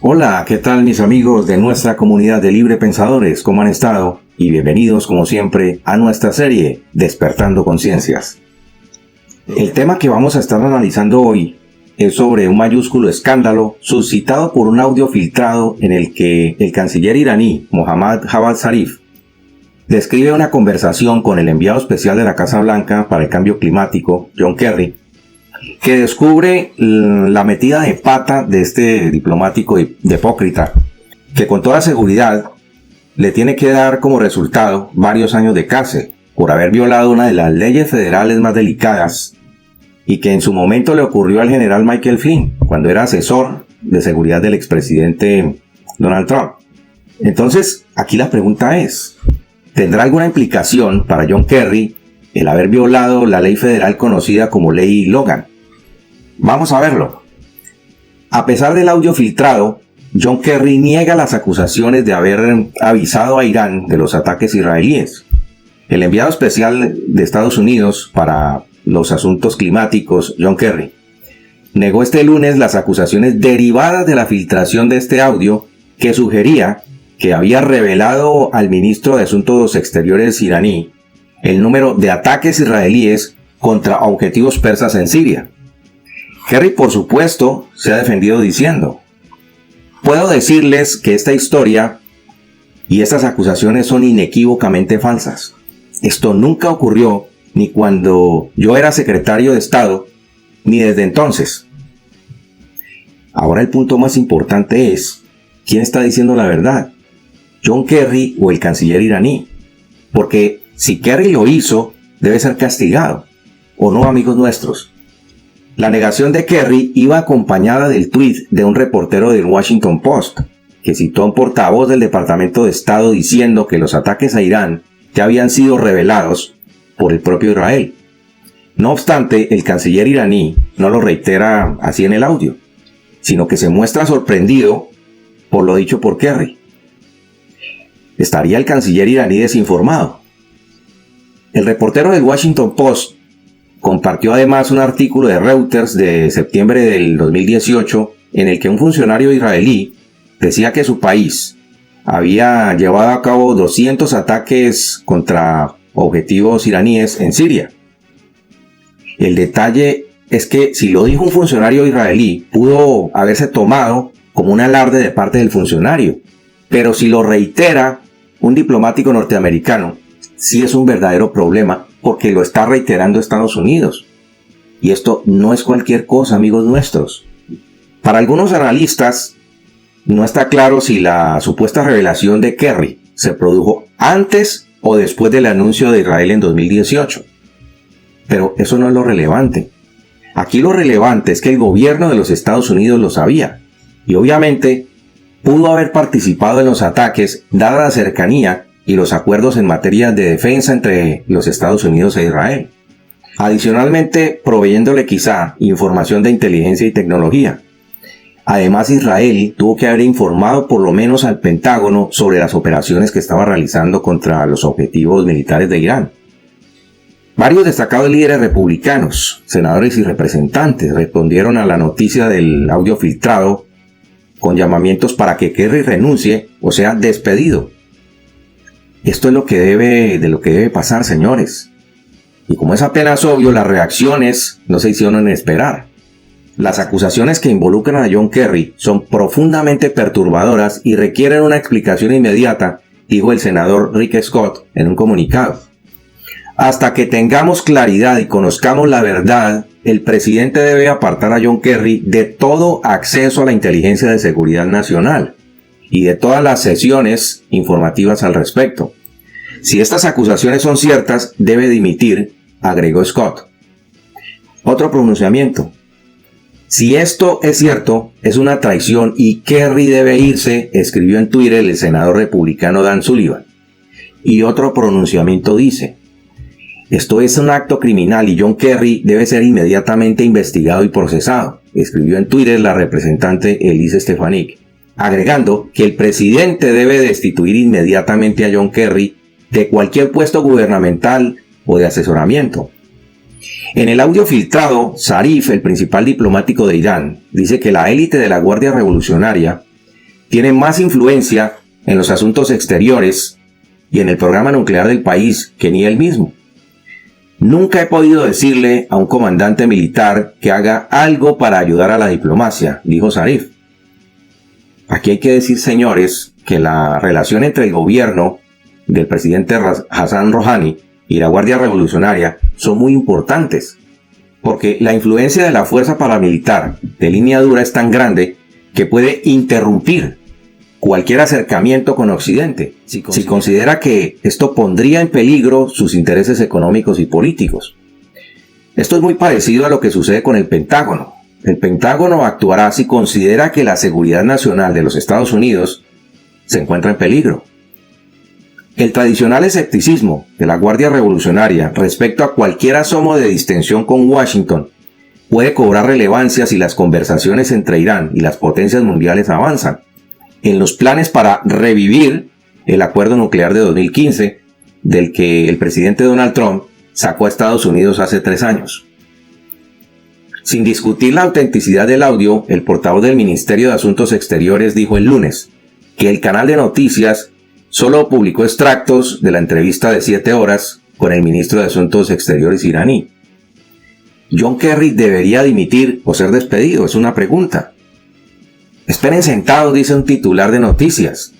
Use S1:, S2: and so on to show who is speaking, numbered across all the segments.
S1: Hola, ¿qué tal mis amigos de nuestra comunidad de libre pensadores? ¿Cómo han estado? Y bienvenidos como siempre a nuestra serie Despertando Conciencias. El tema que vamos a estar analizando hoy es sobre un mayúsculo escándalo suscitado por un audio filtrado en el que el canciller iraní Mohammad Javad Zarif describe una conversación con el enviado especial de la Casa Blanca para el cambio climático, John Kerry, que descubre la metida de pata de este diplomático hipócrita, que con toda seguridad le tiene que dar como resultado varios años de cárcel por haber violado una de las leyes federales más delicadas y que en su momento le ocurrió al general Michael Flynn cuando era asesor de seguridad del expresidente Donald Trump. Entonces, aquí la pregunta es, ¿tendrá alguna implicación para John Kerry el haber violado la ley federal conocida como Ley Logan? Vamos a verlo. A pesar del audio filtrado, John Kerry niega las acusaciones de haber avisado a Irán de los ataques israelíes. El enviado especial de Estados Unidos para los asuntos climáticos, John Kerry, negó este lunes las acusaciones derivadas de la filtración de este audio que sugería que había revelado al ministro de Asuntos Exteriores iraní el número de ataques israelíes contra objetivos persas en Siria. Kerry, por supuesto, se ha defendido diciendo: puedo decirles que esta historia y estas acusaciones son inequívocamente falsas. Esto nunca ocurrió ni cuando yo era secretario de Estado, ni desde entonces. Ahora el punto más importante es, ¿quién está diciendo la verdad? ¿John Kerry o el canciller iraní? Porque si Kerry lo hizo, debe ser castigado, ¿o no, amigos nuestros? La negación de Kerry iba acompañada del tuit de un reportero del Washington Post, que citó a un portavoz del Departamento de Estado diciendo que los ataques a Irán ya habían sido revelados por el propio Israel. No obstante, el canciller iraní no lo reitera así en el audio, sino que se muestra sorprendido por lo dicho por Kerry. ¿Estaría el canciller iraní desinformado? El reportero del Washington Post compartió además un artículo de Reuters de septiembre del 2018 en el que un funcionario israelí decía que su país había llevado a cabo 200 ataques contra objetivos iraníes en Siria. El detalle es que si lo dijo un funcionario israelí, pudo haberse tomado como un alarde de parte del funcionario, pero si lo reitera un diplomático norteamericano, sí es un verdadero problema, porque lo está reiterando Estados Unidos. Y esto no es cualquier cosa, amigos nuestros. Para algunos analistas, no está claro si la supuesta revelación de Kerry se produjo antes o después del anuncio de Israel en 2018. Pero eso no es lo relevante. Aquí lo relevante es que el gobierno de los Estados Unidos lo sabía. Y obviamente pudo haber participado en los ataques dada la cercanía y los acuerdos en materia de defensa entre los Estados Unidos e Israel. Adicionalmente, proveyéndole quizá información de inteligencia y tecnología. Además, Israel tuvo que haber informado por lo menos al Pentágono sobre las operaciones que estaba realizando contra los objetivos militares de Irán. Varios destacados líderes republicanos, senadores y representantes respondieron a la noticia del audio filtrado con llamamientos para que Kerry renuncie o sea despedido. Esto es lo que debe pasar, señores. Y como es apenas obvio, las reacciones no se hicieron esperar. Las acusaciones que involucran a John Kerry son profundamente perturbadoras y requieren una explicación inmediata, dijo el senador Rick Scott en un comunicado. Hasta que tengamos claridad y conozcamos la verdad, el presidente debe apartar a John Kerry de todo acceso a la inteligencia de seguridad nacional y de todas las sesiones informativas al respecto. Si estas acusaciones son ciertas, debe dimitir, agregó Scott. Otro pronunciamiento. Si esto es cierto, es una traición y Kerry debe irse, escribió en Twitter el senador republicano Dan Sullivan. Y otro pronunciamiento dice: esto es un acto criminal y John Kerry debe ser inmediatamente investigado y procesado, escribió en Twitter la representante Elise Stefanik, agregando que el presidente debe destituir inmediatamente a John Kerry de cualquier puesto gubernamental o de asesoramiento. En el audio filtrado, Zarif, el principal diplomático de Irán, dice que la élite de la Guardia Revolucionaria tiene más influencia en los asuntos exteriores y en el programa nuclear del país que ni él mismo. Nunca he podido decirle a un comandante militar que haga algo para ayudar a la diplomacia, dijo Zarif. Aquí hay que decir, señores, que la relación entre el gobierno del presidente Hassan Rouhani y la Guardia Revolucionaria son muy importantes, porque la influencia de la fuerza paramilitar de línea dura es tan grande que puede interrumpir cualquier acercamiento con Occidente, si considera que esto pondría en peligro sus intereses económicos y políticos. Esto es muy parecido a lo que sucede con el Pentágono. El Pentágono actuará si considera que la seguridad nacional de los Estados Unidos se encuentra en peligro. El tradicional escepticismo de la Guardia Revolucionaria respecto a cualquier asomo de distensión con Washington puede cobrar relevancia si las conversaciones entre Irán y las potencias mundiales avanzan en los planes para revivir el acuerdo nuclear de 2015, del que el presidente Donald Trump sacó a Estados Unidos hace 3 años. Sin discutir la autenticidad del audio, el portavoz del Ministerio de Asuntos Exteriores dijo el lunes que el canal de noticias solo publicó extractos de la entrevista de 7 horas con el ministro de Asuntos Exteriores iraní. ¿John Kerry debería dimitir o ser despedido? Es una pregunta. Esperen sentados, dice un titular de noticias.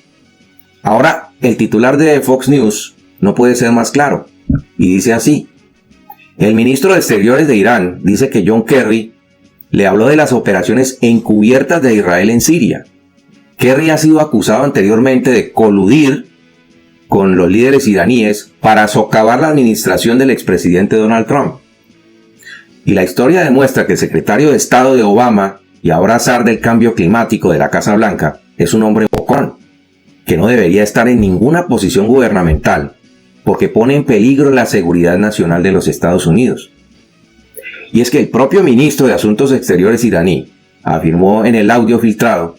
S1: Ahora, el titular de Fox News no puede ser más claro, y dice así: el ministro de Exteriores de Irán dice que John Kerry le habló de las operaciones encubiertas de Israel en Siria. Kerry ha sido acusado anteriormente de coludir con los líderes iraníes para socavar la administración del expresidente Donald Trump. Y la historia demuestra que el secretario de Estado de Obama y ahora zar del cambio climático de la Casa Blanca es un hombre bocón, que no debería estar en ninguna posición gubernamental, porque pone en peligro la seguridad nacional de los Estados Unidos. Y es que el propio ministro de Asuntos Exteriores iraní afirmó en el audio filtrado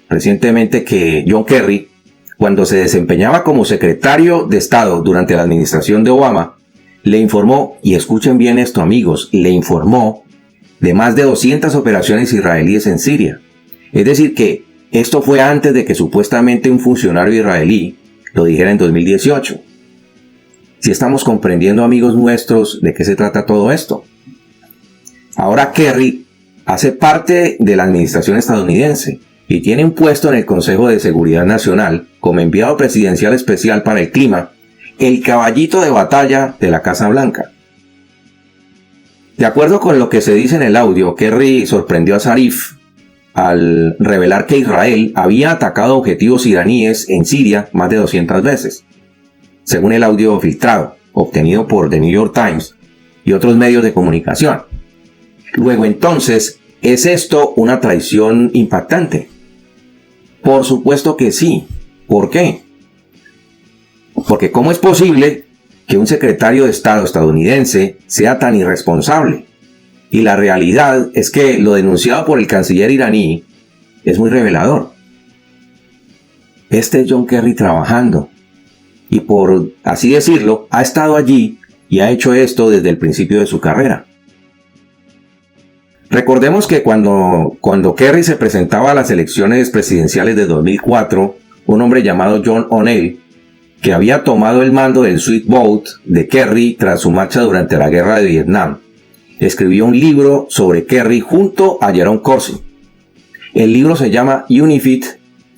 S1: recientemente que John Kerry, cuando se desempeñaba como secretario de Estado durante la administración de Obama, le informó, y escuchen bien esto amigos, le informó de más de 200 operaciones israelíes en Siria. Es decir que esto fue antes de que supuestamente un funcionario israelí lo dijera en 2018. Si estamos comprendiendo, amigos nuestros, de qué se trata todo esto. Ahora Kerry hace parte de la administración estadounidense y tiene un puesto en el Consejo de Seguridad Nacional como enviado presidencial especial para el clima, el caballito de batalla de la Casa Blanca. De acuerdo con lo que se dice en el audio, Kerry sorprendió a Zarif al revelar que Israel había atacado objetivos iraníes en Siria más de 200 veces, según el audio filtrado, obtenido por The New York Times y otros medios de comunicación. Luego entonces, ¿es esto una traición impactante? Por supuesto que sí. ¿Por qué? Porque ¿cómo es posible que un secretario de Estado estadounidense sea tan irresponsable? Y la realidad es que lo denunciado por el canciller iraní es muy revelador. Este es John Kerry trabajando. Y por así decirlo, ha estado allí y ha hecho esto desde el principio de su carrera. Recordemos que cuando Kerry se presentaba a las elecciones presidenciales de 2004, un hombre llamado John O'Neill, que había tomado el mando del Sweet Boat de Kerry tras su marcha durante la guerra de Vietnam, escribió un libro sobre Kerry junto a Jerome Corsi. El libro se llama Unified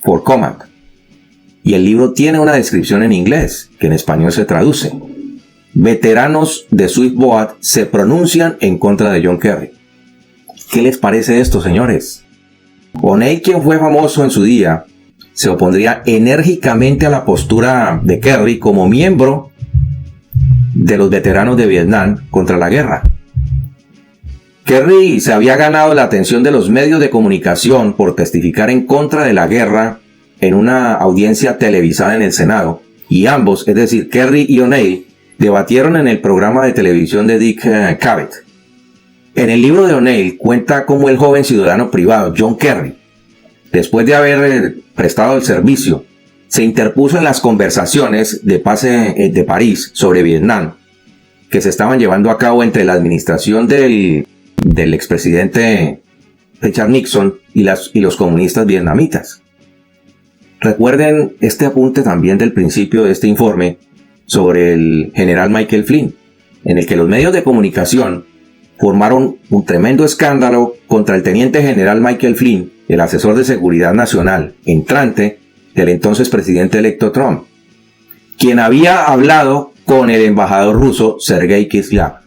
S1: for Command. Y el libro tiene una descripción en inglés, que en español se traduce: veteranos de Sweet Boat se pronuncian en contra de John Kerry. ¿Qué les parece esto, señores? O'Neill, quien fue famoso en su día, se opondría enérgicamente a la postura de Kerry como miembro de los veteranos de Vietnam contra la guerra. Kerry se había ganado la atención de los medios de comunicación por testificar en contra de la guerra en una audiencia televisada en el Senado, y ambos, es decir, Kerry y O'Neill, debatieron en el programa de televisión de Dick Cavett. En el libro de O'Neill cuenta cómo el joven ciudadano privado John Kerry, después de haber prestado el servicio, se interpuso en las conversaciones de paz de París sobre Vietnam, que se estaban llevando a cabo entre la administración del expresidente Richard Nixon y los comunistas vietnamitas. Recuerden este apunte también del principio de este informe sobre el general Michael Flynn, en el que los medios de comunicación formaron un tremendo escándalo contra el teniente general Michael Flynn, el asesor de seguridad nacional entrante del entonces presidente electo Trump, quien había hablado con el embajador ruso Sergei Kislyak.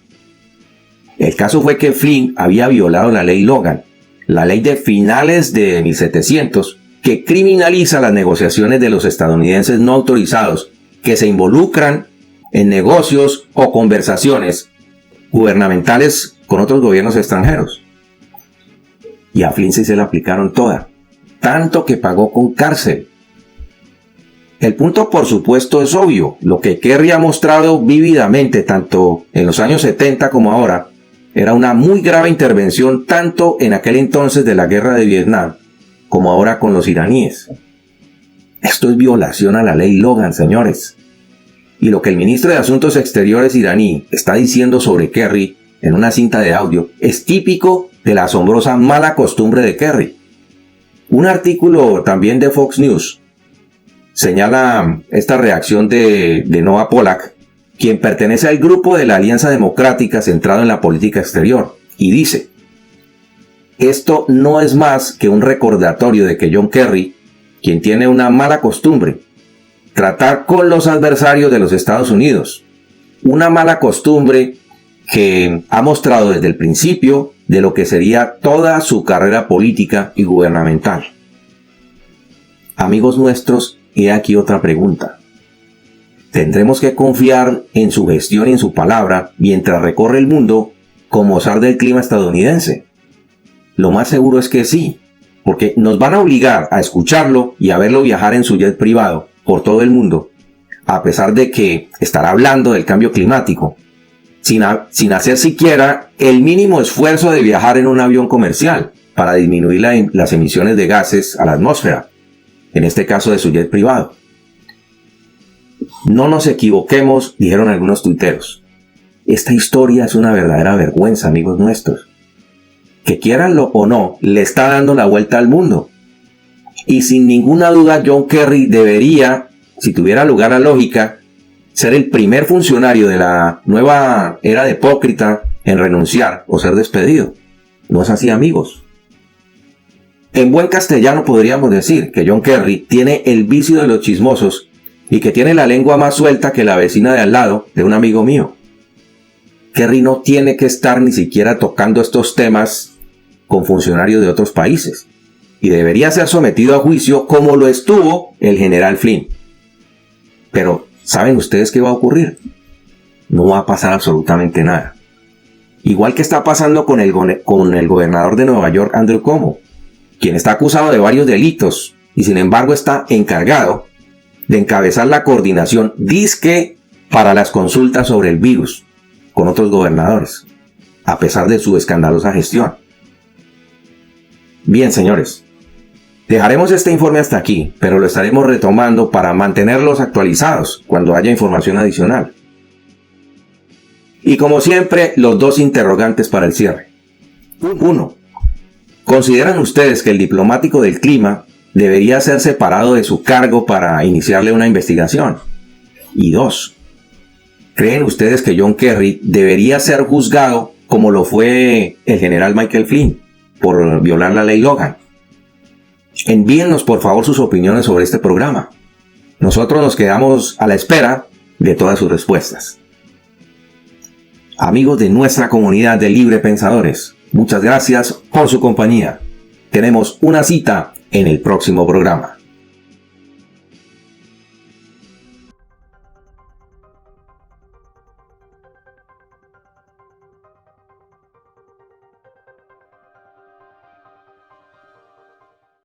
S1: El caso fue que Flynn había violado la ley Logan, la ley de finales de 1700, que criminaliza las negociaciones de los estadounidenses no autorizados que se involucran en negocios o conversaciones gubernamentales con otros gobiernos extranjeros. Y a Flynn sí se le aplicaron toda, tanto que pagó con cárcel. El punto, por supuesto, es obvio. Lo que Kerry ha mostrado vívidamente, tanto en los años 70 como ahora, era una muy grave intervención tanto en aquel entonces de la guerra de Vietnam, como ahora con los iraníes. Esto es violación a la ley Logan, señores. Y lo que el ministro de Asuntos Exteriores iraní está diciendo sobre Kerry en una cinta de audio es típico de la asombrosa mala costumbre de Kerry. Un artículo también de Fox News señala esta reacción de Noah Pollack, quien pertenece al grupo de la Alianza Democrática centrado en la política exterior, y dice: esto no es más que un recordatorio de que John Kerry, quien tiene una mala costumbre, tratar con los adversarios de los Estados Unidos, una mala costumbre que ha mostrado desde el principio de lo que sería toda su carrera política y gubernamental. Amigos nuestros, he aquí otra pregunta. ¿Tendremos que confiar en su gestión y en su palabra mientras recorre el mundo como zar del clima estadounidense? Lo más seguro es que sí, porque nos van a obligar a escucharlo y a verlo viajar en su jet privado por todo el mundo, a pesar de que estará hablando del cambio climático, sin hacer siquiera el mínimo esfuerzo de viajar en un avión comercial para disminuir las emisiones de gases a la atmósfera, en este caso de su jet privado. No nos equivoquemos, dijeron algunos tuiteros. Esta historia es una verdadera vergüenza, amigos nuestros. Que quieranlo o no, le está dando la vuelta al mundo. Y sin ninguna duda John Kerry debería, si tuviera lugar la lógica, ser el primer funcionario de la nueva era de hipócrita en renunciar o ser despedido. ¿No es así, amigos? En buen castellano podríamos decir que John Kerry tiene el vicio de los chismosos y que tiene la lengua más suelta que la vecina de al lado de un amigo mío. Kerry no tiene que estar ni siquiera tocando estos temas con funcionarios de otros países y debería ser sometido a juicio como lo estuvo el general Flynn. Pero, ¿saben ustedes qué va a ocurrir? No va a pasar absolutamente nada. Igual que está pasando con el gobernador de Nueva York, Andrew Cuomo, quien está acusado de varios delitos y sin embargo está encargado de encabezar la coordinación dizque para las consultas sobre el virus con otros gobernadores, a pesar de su escandalosa gestión. Bien, señores, dejaremos este informe hasta aquí, pero lo estaremos retomando para mantenerlos actualizados cuando haya información adicional. Y como siempre, los dos interrogantes para el cierre. 1. ¿Consideran ustedes que el diplomático del clima debería ser separado de su cargo para iniciarle una investigación? Y 2. ¿Creen ustedes que John Kerry debería ser juzgado como lo fue el general Michael Flynn por violar la ley Logan? Envíennos por favor sus opiniones sobre este programa. Nosotros nos quedamos a la espera de todas sus respuestas. Amigos de nuestra comunidad de Libre Pensadores, muchas gracias por su compañía. Tenemos una cita en el próximo programa.